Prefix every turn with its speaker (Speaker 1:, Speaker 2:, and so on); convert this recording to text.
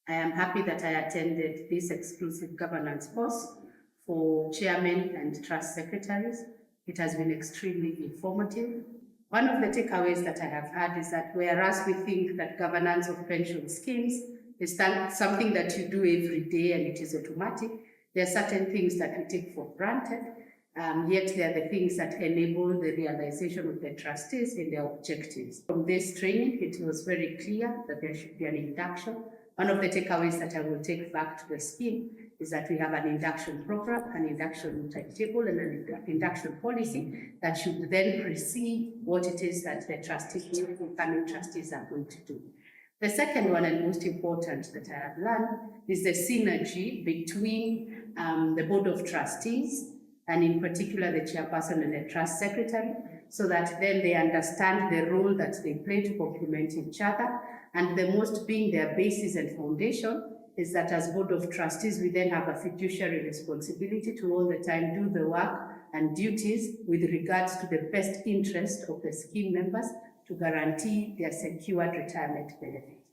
Speaker 1: I am happy that I attended this exclusive governance course for chairmen and trust secretaries. It has been extremely informative. One of the takeaways that I have had is that whereas we think that governance of pension schemes is something that you do every day and it is automatic, there are certain things that we take for granted, yet they are the things that enable the realization of the trustees and their objectives. From this training, it was very clear that there should be an induction. One of the takeaways that I will take back to the scheme is that we have an induction program, an induction timetable, and an induction policy that should then precede what it is that the trustees, new incoming trustees, are going to do. The second one, and most important that I have learned, is the synergy between the Board of Trustees, and in particular the chairperson and the trust secretary, so that then they understand the role that they play to complement each other. And the most being their basis and foundation is that as Board of Trustees, we then have a fiduciary responsibility to all the time do the work and duties with regards to the best interest of the scheme members to guarantee their secured retirement benefits.